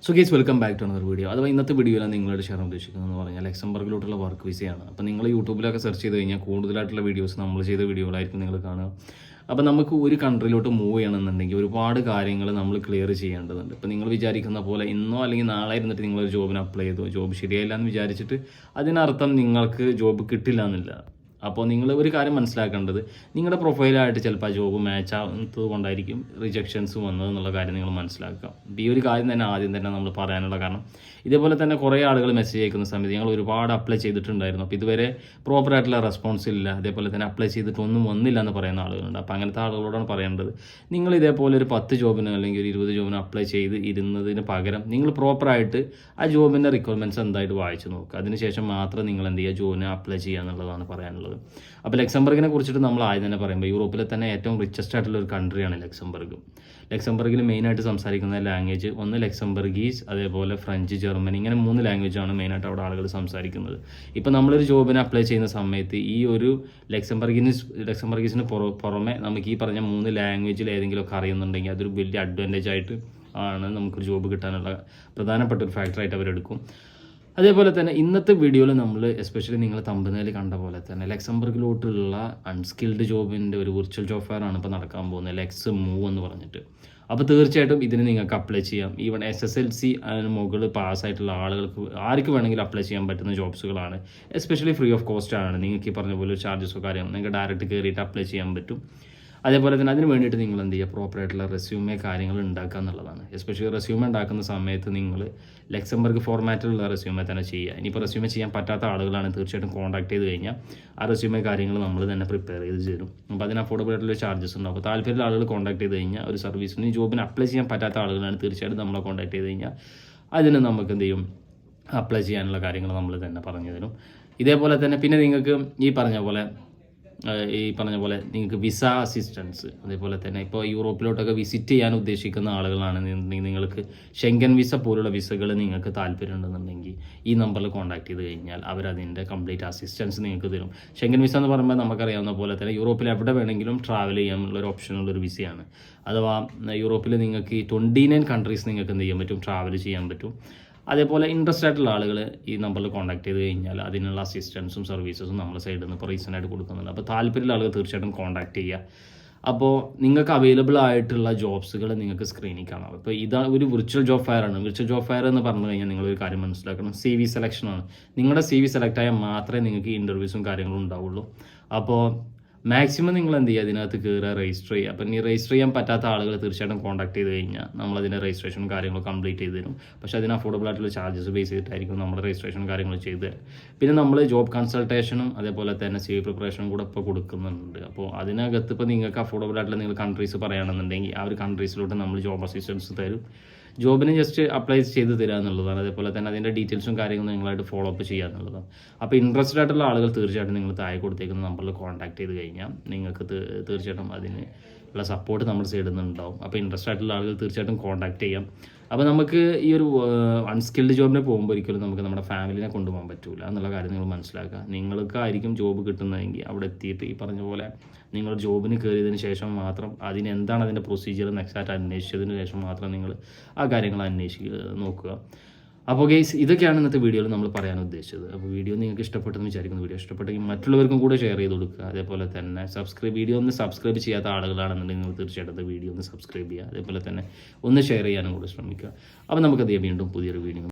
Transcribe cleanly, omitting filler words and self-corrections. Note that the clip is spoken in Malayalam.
So guys welcome back to another video. അഥവാ ഇന്നത്തെ വീഡിയോയിൽ നിങ്ങളോട് ഷെയർ ഉദ്ദേശിക്കുന്നതെന്ന് പറഞ്ഞാൽ ലക്സംബർഗിലോട്ടുള്ള വർക്ക് വിസയാണ്. അപ്പോൾ നിങ്ങൾ യൂട്യൂബിലൊക്കെ സെർച്ച് ചെയ്ത് കഴിഞ്ഞാൽ കൂടുതലായിട്ടുള്ള വീഡിയോസ് നമ്മൾ ചെയ്ത വീഡിയോകളായിരിക്കും നിങ്ങൾ കാണുക. അപ്പോൾ നമുക്ക് ഒരു കൺട്രിയിലോട്ട് മൂവ് ചെയ്യണമെന്നുണ്ടെങ്കിൽ ഒരുപാട് കാര്യങ്ങൾ നമ്മൾ ക്ലിയർ ചെയ്യേണ്ടതുണ്ട്. ഇപ്പോൾ നിങ്ങൾ വിചാരിക്കുന്ന പോലെ ഇന്നോ അല്ലെങ്കിൽ നാളെ ഇരുന്നിട്ട് നിങ്ങളൊരു ജോബിന് അപ്ലൈ ചെയ്തു, ജോബ് ശരിയായില്ല എന്ന് വിചാരിച്ചിട്ട് അതിനർത്ഥം നിങ്ങൾക്ക് ജോബ് കിട്ടില്ല എന്നില്ല. അപ്പോൾ നിങ്ങൾ ഒരു കാര്യം മനസ്സിലാക്കേണ്ടത്, നിങ്ങളുടെ പ്രൊഫൈലായിട്ട് ചിലപ്പോൾ ആ ജോബ് മാച്ച് ആവുന്നത് കൊണ്ടായിരിക്കും റിജക്ഷൻസ് വന്നത് എന്നുള്ള കാര്യം നിങ്ങൾ മനസ്സിലാക്കുക. ഈ ഒരു കാര്യം തന്നെ ആദ്യം തന്നെ നമ്മൾ പറയാനുള്ള കാരണം, ഇതേപോലെ തന്നെ കുറേ ആളുകൾ മെസ്സേജ് അയക്കുന്ന സമയത്ത് ഞങ്ങൾ ഒരുപാട് അപ്ലൈ ചെയ്തിട്ടുണ്ടായിരുന്നു, അപ്പോൾ ഇതുവരെ പ്രോപ്പറായിട്ടുള്ള റെസ്പോൺസ് ഇല്ല, അതേപോലെ തന്നെ അപ്ലൈ ചെയ്തിട്ടൊന്നും വന്നില്ല എന്ന് പറയുന്ന ആളുകളുണ്ട്. അപ്പോൾ അങ്ങനത്തെ ആളുകളോടാണ് പറയേണ്ടത്, നിങ്ങൾ ഇതേപോലെ ഒരു 10 ജോബിന് അല്ലെങ്കിൽ ഒരു 20 ജോബിന് അപ്ലൈ ചെയ്ത് ഇരുന്നതിന് പകരം നിങ്ങൾ പ്രോപ്പറായിട്ട് ആ ജോബിൻ്റെ റിക്വയർമെൻറ്റ്സ് എന്തായിട്ട് വായിച്ച് നോക്കുക. അതിനുശേഷം മാത്രം നിങ്ങൾ എന്ത് ചെയ്യുക, ജോബിന് അപ്ലൈ ചെയ്യുക എന്നുള്ളതാണ് പറയാനുള്ളത്. അപ്പോൾ ലക്സംബർഗിനെ കുറിച്ചിട്ട് നമ്മൾ ആദ്യം തന്നെ പറയുമ്പോൾ യൂറോപ്പിലെ തന്നെ ഏറ്റവും റിച്ചസ്റ്റ് ആയിട്ടുള്ള ഒരു കൺട്രിയാണ് ലക്സംബർഗ്. ലക്സംബർഗിൽ മെയിനായിട്ട് സംസാരിക്കുന്ന ലാംഗ്വേജ് ഒന്ന് ലക്സംബർഗീസ്, അതേപോലെ ഫ്രഞ്ച്, ജർമ്മനി, ഇങ്ങനെ 3 ലാംഗ്വേജാണ് മെയിനായിട്ട് അവിടെ ആളുകൾ സംസാരിക്കുന്നത്. ഇപ്പോൾ നമ്മളൊരു ജോബിന് അപ്ലൈ ചെയ്യുന്ന സമയത്ത് ഈ ഒരു ലക്സംബർഗീസിന് പുറമെ നമുക്ക് ഈ പറഞ്ഞ 3 ലാംഗ്വേജിൽ ഏതെങ്കിലുമൊക്കെ അറിയുന്നുണ്ടെങ്കിൽ അതൊരു വലിയ അഡ്വാൻറ്റേജ് ആയിട്ട് ആണ് നമുക്കൊരു ജോബ് കിട്ടാനുള്ള പ്രധാനപ്പെട്ട ഒരു ഫാക്ടറായിട്ട് അവരെടുക്കും. അതേപോലെ തന്നെ ഇന്നത്തെ വീഡിയോയിൽ നമ്മൾ എസ്പെഷ്യലി നിങ്ങൾ തമ്പനയിൽ കണ്ട പോലെ തന്നെ ലക്സംബർഗിലോട്ടുള്ള അൺസ്കിൽഡ് ജോബിൻ്റെ ഒരു വിർച്വൽ ജോബ് ഫെയർ ആണ് ഇപ്പോൾ നടക്കാൻ പോകുന്നത്, ലെക്സ് മൂവ് എന്ന് പറഞ്ഞിട്ട്. അപ്പോൾ തീർച്ചയായിട്ടും ഇതിന് നിങ്ങൾക്ക് അപ്ലൈ ചെയ്യാം. ഈവൻ SSLC മുകളിൽ പാസ്സായിട്ടുള്ള ആളുകൾക്ക് ആർക്ക് വേണമെങ്കിലും അപ്ലൈ ചെയ്യാൻ പറ്റുന്ന ജോബ്സുകളാണ്. എസ്പെഷ്യലി ഫ്രീ ഓഫ് കോസ്റ്റ് ആണ്. നിങ്ങൾക്ക് ഈ പറഞ്ഞ പോലെ ചാർജസോ കാര്യം നിങ്ങൾക്ക് ഡയറക്റ്റ് കയറിയിട്ട് അപ്ലൈ ചെയ്യാൻ പറ്റും. അതേപോലെ തന്നെ അതിന് വേണ്ടിയിട്ട് നിങ്ങൾ എന്ത് ചെയ്യുക, പ്രോപ്പറായിട്ടുള്ള റെസ്യൂമേ കാര്യങ്ങൾ ഉണ്ടാക്കുക എന്നുള്ളതാണ്. എസ്പെഷ്യലി റെസ്യൂമേ ഉണ്ടാക്കുന്ന സമയത്ത് നിങ്ങൾ ലക്സംബർഗ് ഫോർമാറ്റിലുള്ള റെസ്യൂമേ തന്നെ ചെയ്യുക. ഇനിയിപ്പോൾ റെസ്യൂമേ ചെയ്യാൻ പറ്റാത്ത ആളുകളാണ് തീർച്ചയായിട്ടും കോൺടാക്ട് ചെയ്ത് കഴിഞ്ഞാൽ ആ റെസ്യൂമേ കാര്യങ്ങൾ നമ്മൾ തന്നെ പ്രിപ്പയർ ചെയ്ത് തരും. അപ്പോൾ അതിന് അഫോർഡബിൾ ആയിട്ടുള്ള ചാർജസ് ഉണ്ടാവും. അപ്പോൾ താല്പര്യമുള്ള ആളുകൾ കോൺടാക്ട് ചെയ്ത് കഴിഞ്ഞാൽ ഒരു സർവീസിന് ജോബിന് അപ്ലൈ ചെയ്യാൻ പറ്റാത്ത ആളുകളാണ് തീർച്ചയായിട്ടും നമ്മളെ കോൺടാക്ട് ചെയ്ത് കഴിഞ്ഞാൽ അതിന് നമുക്ക് എന്ത് ചെയ്യും, അപ്ലൈ ചെയ്യാനുള്ള കാര്യങ്ങൾ നമ്മൾ തന്നെ പറഞ്ഞു തരും. ഇതേപോലെ തന്നെ പിന്നെ നിങ്ങൾക്ക് ഈ പറഞ്ഞ പോലെ നിങ്ങൾക്ക് വിസ അസിസ്റ്റൻസ്, അതേപോലെ തന്നെ ഇപ്പോൾ യൂറോപ്പിലോട്ടൊക്കെ വിസിറ്റ് ചെയ്യാൻ ഉദ്ദേശിക്കുന്ന ആളുകളാണെന്നുണ്ടെങ്കിൽ നിങ്ങൾക്ക് ഷെങ്കൻ വിസ പോലുള്ള വിസകൾ നിങ്ങൾക്ക് താല്പര്യമുണ്ടെന്നുണ്ടെങ്കിൽ ഈ നമ്പറിൽ കോൺടാക്ട് ചെയ്ത് കഴിഞ്ഞാൽ അവരതിൻ്റെ കംപ്ലീറ്റ് അസിസ്റ്റൻസ് നിങ്ങൾക്ക് തരും. ഷെങ്കൻ വിസ എന്ന് പറയുമ്പോൾ നമുക്കറിയാവുന്ന പോലെ തന്നെ യൂറോപ്പിൽ എവിടെ വേണമെങ്കിലും ട്രാവൽ ചെയ്യാനുള്ളൊരു ഓപ്ഷനുള്ളൊരു വിസയാണ്. അഥവാ യൂറോപ്പിൽ നിങ്ങൾക്ക് ഈ 29 കൺട്രീസ് നിങ്ങൾക്ക് എന്ത് ചെയ്യാൻ പറ്റും, ട്രാവൽ ചെയ്യാൻ പറ്റും. അതേപോലെ ഇൻട്രസ്റ്റ് ആയിട്ടുള്ള ആളുകൾ ഈ നമ്പറിൽ കോൺടാക്ട് ചെയ്ത് കഴിഞ്ഞാൽ അതിനുള്ള അസിസ്റ്റൻസും സർവീസസും നമ്മുടെ സൈഡിൽ നിന്ന് ഇപ്പോൾ റീസെൻ്റായിട്ട് കൊടുക്കുന്നുണ്ട്. അപ്പോൾ താല്പര്യമുള്ള ആളുകൾ തീർച്ചയായിട്ടും കോൺടാക്ട് ചെയ്യുക. അപ്പോൾ നിങ്ങൾക്ക് അവൈലബിൾ ആയിട്ടുള്ള ജോബ്സുകൾ നിങ്ങൾക്ക് സ്ക്രീനിൽ കാണാം. ഇപ്പോൾ ഇതാ ഒരു വിർച്വൽ ജോബ് ഫെയർ ആണ്. വിർച്വൽ ജോബ് ഫെയർ എന്ന് പറഞ്ഞു കഴിഞ്ഞാൽ നിങ്ങളൊരു കാര്യം മനസ്സിലാക്കണം, CV സെലക്ഷനാണ്. നിങ്ങളുടെ CV സെലക്ട് ആയാൽ മാത്രമേ നിങ്ങൾക്ക് ഇൻ്റർവ്യൂസും കാര്യങ്ങളും ഉണ്ടാവുള്ളൂ. അപ്പോൾ മാക്സിമം നിങ്ങൾ എന്ത് ചെയ്യുക, അതിനകത്ത് കയറുക, രജിസ്റ്റർ ചെയ്യുക. അപ്പം ഇനി രജിസ്റ്റർ ചെയ്യാൻ പറ്റാത്ത ആളുകൾ തീർച്ചയായിട്ടും കോൺടാക്ട് ചെയ്ത് കഴിഞ്ഞാൽ നമ്മളതിൻ്റെ രജിസ്ട്രേഷനും കാര്യങ്ങളും കംപ്ലീറ്റ് ചെയ്ത് തരും. പക്ഷേ അതിന് അഫോർഡബിൾ ആയിട്ടുള്ള ചാർജസ് ബേസ് ചെയ്തിട്ടായിരിക്കും നമ്മുടെ രജിസ്ട്രേഷനും കാര്യങ്ങൾ ചെയ്ത് തരും. പിന്നെ നമ്മൾ ജോബ് കൺസൾട്ടേഷനും അതേപോലെ തന്നെ CV പ്രിപ്പറേഷനും കൂടെ ഇപ്പോൾ കൊടുക്കുന്നുണ്ട്. അപ്പോൾ അതിനകത്ത് ഇപ്പോൾ നിങ്ങൾക്ക് അഫോർഡബിൾ ആയിട്ടുള്ള നിങ്ങൾ കൺട്രീസ് പറയുകയാണെന്നുണ്ടെങ്കിൽ ആ ഒരു കൺട്രീസിലോട്ട് നമ്മൾ ജോബ് അസിസ്റ്റൻസ് തരും. ജോബിന് ജസ്റ്റ് അപ്ലൈ ചെയ്ത് തരിക എന്നുള്ളതാണ്. അതേപോലെ തന്നെ അതിൻ്റെ ഡീറ്റെയിൽസും കാര്യങ്ങളും നിങ്ങളായിട്ട് ഫോളോ അപ്പ് ചെയ്യുക എന്നുള്ളതാണ്. അപ്പോൾ ഇൻട്രസ്റ്റഡ് ആയിട്ടുള്ള ആളുകൾ തീർച്ചയായിട്ടും നിങ്ങൾ താഴെ കൊടുത്തേക്കുന്ന നമ്പറിൽ കോൺടാക്ട് ചെയ്ത് കഴിഞ്ഞാൽ നിങ്ങൾക്ക് തീർച്ചയായിട്ടും അതിന് ഉള്ള സപ്പോർട്ട് നമ്മുടെ സൈഡിൽ നിന്ന് ഉണ്ടാവും. അപ്പോൾ ഇൻട്രസ്റ്റ് ആയിട്ടുള്ള ആളുകൾ തീർച്ചയായിട്ടും കോൺടാക്ട് ചെയ്യാം. അപ്പോൾ നമുക്ക് ഈ ഒരു അൺസ്കിൽഡ് ജോബിന് പോകുമ്പോൾ ഒരിക്കലും നമുക്ക് നമ്മുടെ ഫാമിലിനെ കൊണ്ടുപോകാൻ പറ്റില്ല എന്നുള്ള കാര്യം നിങ്ങൾ മനസ്സിലാക്കുക. നിങ്ങൾക്കായിരിക്കും ജോബ് കിട്ടുന്നതെങ്കിൽ അവിടെ എത്തിയിട്ട് ഈ പറഞ്ഞ പോലെ നിങ്ങൾ ജോബിന് കയറിയതിന് ശേഷം മാത്രം അതിനെന്താണ് അതിൻ്റെ പ്രൊസീജിയർ എക്സാക്റ്റ് അന്വേഷിച്ചതിന് ശേഷം മാത്രം നിങ്ങൾ ആ കാര്യങ്ങൾ നോക്കുക. അപ്പോൾ ഗൈസ് ഇതൊക്കെയാണ് ഇന്നത്തെ വീഡിയോയിൽ നമ്മൾ പറയാൻ ഉദ്ദേശിച്ചത്. അപ്പോൾ വീഡിയോ നിങ്ങൾക്ക് ഇഷ്ടപ്പെട്ടെന്ന് വിചാരിക്കുന്നു. വീഡിയോ ഇഷ്ടപ്പെട്ടെങ്കിൽ മറ്റുള്ളവർക്കും കൂടെ ഷെയർ ചെയ്ത് കൊടുക്കുക. അതേപോലെ തന്നെ വീഡിയോ ഒന്ന് സബ്സ്ക്രൈബ് ചെയ്യാത്ത ആളുകളാണെന്നുണ്ടെങ്കിൽ നിങ്ങൾ തീർച്ചയായിട്ടും വീഡിയോ ഒന്ന് സബ്സ്ക്രൈബ് ചെയ്യുക. അതേപോലെ തന്നെ ഒന്ന് ഷെയർ ചെയ്യാനും കൂടെ ശ്രമിക്കുക. അപ്പോൾ നമുക്കത് വീണ്ടും പുതിയൊരു വീഡിയോ